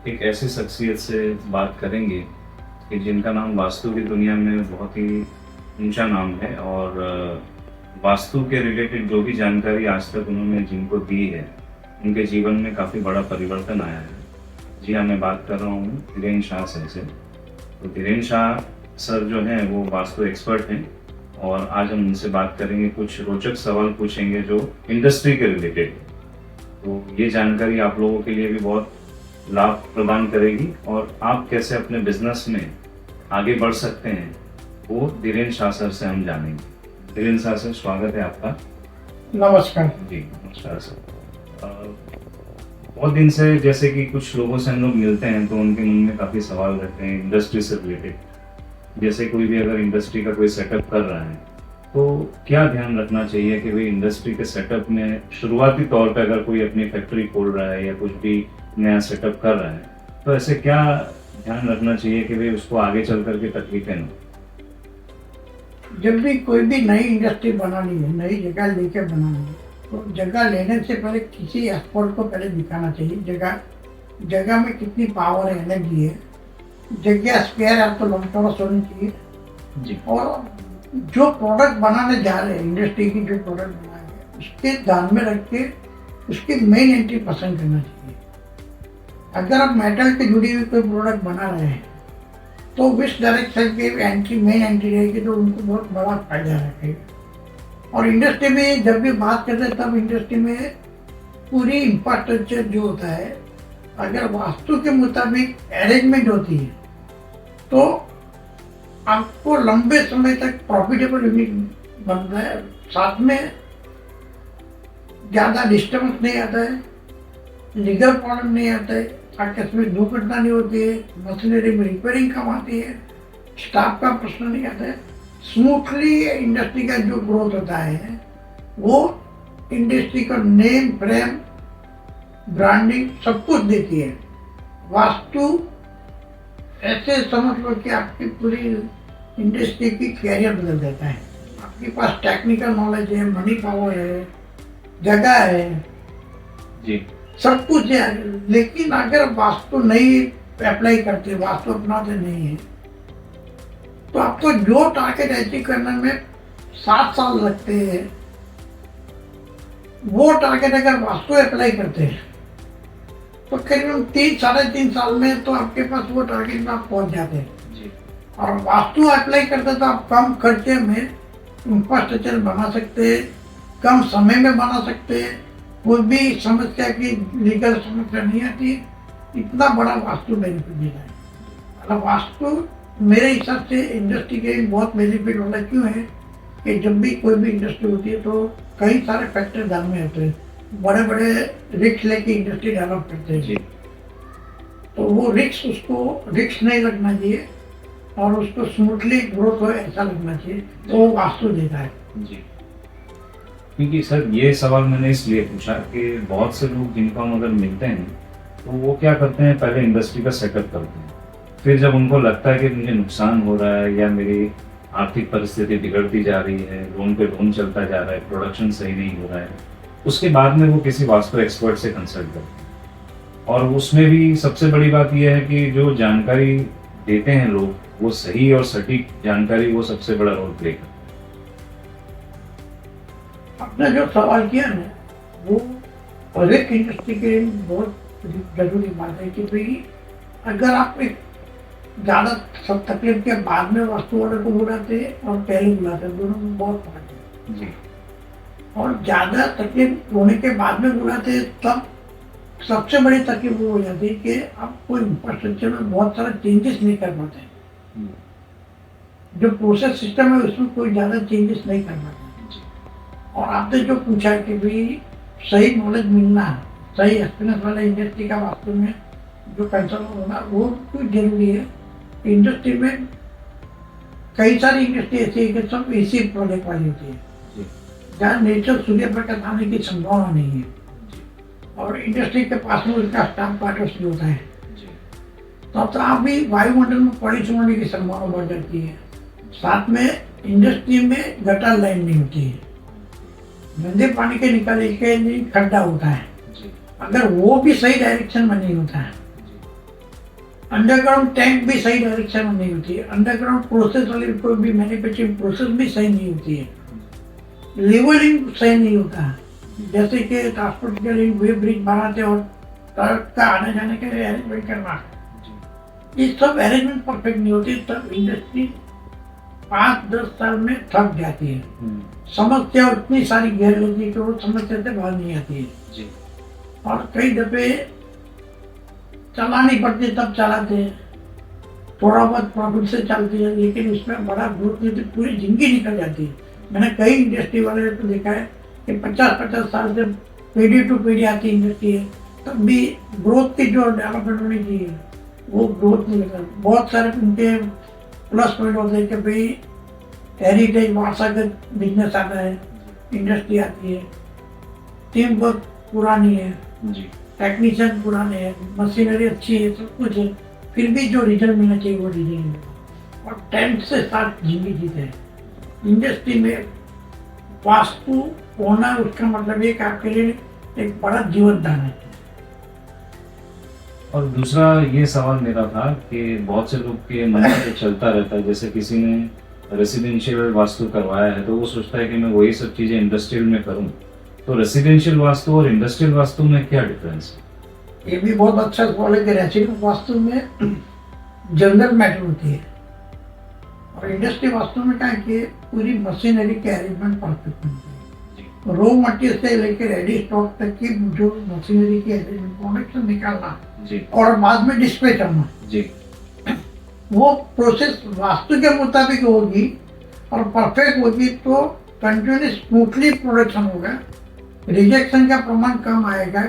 एक ऐसी शख्सियत से बात करेंगे कि जिनका नाम वास्तु की दुनिया में बहुत ही ऊंचा नाम है और वास्तु के रिलेटेड जो भी जानकारी आज तक उन्होंने जिनको दी है उनके जीवन में काफ़ी बड़ा परिवर्तन आया है। जी हाँ, मैं बात कर रहा हूँ धीरेन्द्र शाह सर से। तो धीरेन्द्र शाह सर जो हैं वो वास्तु एक्सपर्ट हैं और आज हम उनसे बात करेंगे, कुछ रोचक सवाल पूछेंगे जो इंडस्ट्री के रिलेटेड है। तो ये जानकारी आप लोगों के लिए भी बहुत लाभ प्रदान करेगी और आप कैसे अपने बिजनेस में आगे बढ़ सकते हैं वो धीरेन्द्र शाह सर से हम जानेंगे। धीरेन्द्र शाह सर, स्वागत है आपका। नमस्कार जी नमस्कार सर। बहुत दिन से जैसे कि कुछ लोगों से हम लोग मिलते हैं तो उनके मन में काफ़ी सवाल रहते हैं इंडस्ट्री से रिलेटेड। जैसे कोई भी अगर इंडस्ट्री का कोई सेटअप कर रहा है तो क्या ध्यान रखना चाहिए कि भाई इंडस्ट्री के सेटअप में शुरुआती तौर पर अगर कोई अपनी फैक्ट्री खोल रहा है या कुछ भी नया सेटअप कर रहा है तो ऐसे क्या ध्यान रखना चाहिए कि भाई उसको आगे चल करके तकलीफें न। जब भी कोई भी नई इंडस्ट्री बनानी है, नई जगह लेकर बनानी है, तो जगह लेने से पहले किसी एक्सपर्ट को पहले दिखाना चाहिए जगह में कितनी पावर है, एनर्जी है, जगह स्पेयर है तो लंबा होनी चाहिए जी। और जो प्रोडक्ट बनाने जा रहे हैं, इंडस्ट्री की जो प्रोडक्ट बनाएंगे उसके ध्यान में रख के उसकी मेन एंट्री पसंद करना चाहिए। अगर आप मेटल से जुड़ी हुई कोई प्रोडक्ट बना रहे हैं तो विश डायरेक्शन की एंट्री मेन एंट्री रहेगी तो उनको बहुत बड़ा फायदा रखेगा। और इंडस्ट्री में जब भी बात करते हैं तब इंडस्ट्री में पूरी इंफ्रास्ट्रक्चर जो होता है अगर वास्तु के मुताबिक अरेंजमेंट होती है तो आपको लंबे समय तक प्रॉफिटेबल यूनिट बनता है। साथ में ज़्यादा डिस्टर्बेंस नहीं आता है, लीगल प्रॉब्लम नहीं आता है, आकस्मिक में दुर्घटना नहीं होती है, मशीनरी में रिपेयरिंग कम आती है, स्टाफ का प्रश्न नहीं आता है। स्मूथली इंडस्ट्री का जो ग्रोथ होता है वो इंडस्ट्री का नेम, फ्रेम, ब्रांडिंग सब कुछ देती है। वास्तु ऐसे समझ लो कि आपकी पूरी इंडस्ट्री की कैरियर बदल देता है। आपके पास टेक्निकल नॉलेज है, मनी पावर है, जगह है जी, सब कुछ है, लेकिन अगर वास्तु नहीं अप्लाई करते, वास्तु अपनाते नहीं है तो आपको जो टारगेट अचीव करने में 7 साल लगते हैं वो टारगेट अगर वास्तु अप्लाई करते हैं तो करीबन 3-3.5 साल में तो आपके पास वो टारगेट में आप पहुंच जाते हैं जी। और वास्तु अप्लाई करते तो आप कम खर्चे में इंफ्रास्ट्रक्चर बना सकते हैं, कम समय में बना सकते हैं, कोई भी समस्या की लीगल समस्या नहीं आती। इतना बड़ा वास्तु बेनिफिट देता है। मतलब वास्तु मेरे हिसाब से इंडस्ट्री के बहुत बेनिफिट होता क्यों है कि जब भी कोई भी इंडस्ट्री होती है तो कई सारे फैक्टर ध्यान में होते हैं, बड़े बड़े रिस्क लेके इंडस्ट्री डेवलप करते हैं तो वो रिस्क नहीं लगना चाहिए और उसको स्मूथली ग्रोथ हो ऐसा लगना चाहिए तो वो वास्तु देता है जी। क्योंकि सर ये सवाल मैंने इसलिए पूछा कि बहुत से लोग जिनको हम अगर मिलते हैं तो वो क्या करते हैं, पहले इंडस्ट्री का सेटअप करते हैं, फिर जब उनको लगता है कि मुझे नुकसान हो रहा है या मेरी आर्थिक परिस्थिति बिगड़ती जा रही है, लोन पे लोन चलता जा रहा है, प्रोडक्शन सही नहीं हो रहा है, उसके बाद में वो किसी वास्तु एक्सपर्ट से कंसल्ट करते हैं। और उसमें भी सबसे बड़ी बात यह है कि जो जानकारी देते हैं लोग वो सही और सटीक जानकारी वो सबसे बड़ा रोल प्ले करते हैं। आपने जो सवाल किया ना वो हर एक इंडस्ट्री के लिए बहुत जरूरी बात है कि भाई अगर आप एक ज़्यादा सब तकलीफ के बाद में वास्तु वाले को बुलाते हैं और पहले बुलाते हैं, दोनों में बहुत फर्क है जी। और ज़्यादा तकलीफ होने के बाद में बुलाते हैं तब सबसे बड़ी तकलीफ वो हो जाती है कि आप कोई इंफ्रास्ट्रक्चर में बहुत सारे चेंजेस नहीं कर पाते। जो प्रोसेस सिस्टम है उसमें कोई ज़्यादा चेंजेस नहीं कर पाते। और आपने जो पूछा कि भाई सही नॉलेज मिलना, सही एक्सपीरियंस वाला इंडस्ट्री का वास्तव में जो कंसल्ट होना वो भी जरूरी है। इंडस्ट्री में कई सारी इंडस्ट्री ऐसी है कि सब एसी प्रोडक्ट वाली होती है जहाँ नेचुरल सूर्य प्रकाश आने की संभावना नहीं है और इंडस्ट्री के पास में उसका स्टाफ क्वार्टर्स भी होता है तो आप भी वायुमंडल में पॉल्यूशन होने की संभावना बढ़ जाती है। साथ में इंडस्ट्री में गटर लाइन नहीं होती है, गंदे पानी के निकालने के लिए खड्डा होता है। अगर वो भी सही डायरेक्शन में नहीं होता है अंडरग्राउंड टैंक भी सही डायरेक्शन में नहीं होती है, अंडरग्राउंड प्रोसेस वाली कोई भी मैन्युफैक्चरिंग प्रोसेस भी सही नहीं होती है, लेवलिंग सही नहीं होता है। जैसे कि ट्रांसपोर्ट के लिए वे ब्रिज बनाते और ट्रक का आने जाने के लिए अरेंजमेंट करना, ये सब अरेंजमेंट परफेक्ट नहीं होती, तब इंडस्ट्री 5-10 साल में थक जाती है। समस्या उतनी सारी घेर लेती है कि वो समस्या से बाहर नहीं आती है जी। और कई दफे चलानी पड़ती तब चलाते हैं, थोड़ा बहुत प्रॉफिट से चलती है, लेकिन उसमें बड़ा ग्रोथ नहीं तो पूरी जिंदगी निकल जाती है। मैंने कई इंडस्ट्री वाले को देखा है कि 50-50 साल से पीढ़ी टू पीढ़ी आती इंडस्ट्री है, तब भी ग्रोथ की जो डेवलपमेंट होनी चाहिए वो ग्रोथ नहीं लगा। बहुत सारे उनके प्लस पॉइंट होते हैं कि भाई हेरिटेज वारसागत बिजनेस आता है, इंडस्ट्री आती है, टीम वर्क पुरानी है जी। टेक्नीशियन पुराने हैं, मशीनरी अच्छी है, सब कुछ है, फिर भी जो रिजल्ट मिलना चाहिए वो रिजल्ट नहीं मिला और 10 से 7 जिंदगी जीते हैं। इंडस्ट्री में वास्तु होना उसका मतलब ये कि आपके लिए एक बड़ा जीवन दान है। और दूसरा ये सवाल मेरा था कि बहुत से लोग के मन में तो चलता रहता है, जैसे किसी ने रेसिडेंशियल वास्तु करवाया है तो वो सोचता है कि मैं वही सब चीजें इंडस्ट्रियल में करूं, तो रेसिडेंशियल वास्तु और इंडस्ट्रियल वास्तु में क्या डिफरेंस है? ये भी बहुत अच्छा सवाल है कि रेसिडेंशियल वास्तु में जनरल मैटर होती है और इंडस्ट्री वास्तु में क्या है कि पूरी मशीनरी के अरेंजमेंट परफेक्ट होती है, रॉ मटेरियल से लेकर रेडी स्टॉक तक की जो मशीनरी की अरेंजमेंट प्रोडक्शन निकालना जी। और बाद में डिस्प्ले करना जी। वो प्रोसेस वास्तु के मुताबिक होगी और परफेक्ट होगी तो कंटिन्यूस स्मूथली प्रोडक्शन होगा, रिजेक्शन का प्रमाण कम आएगा।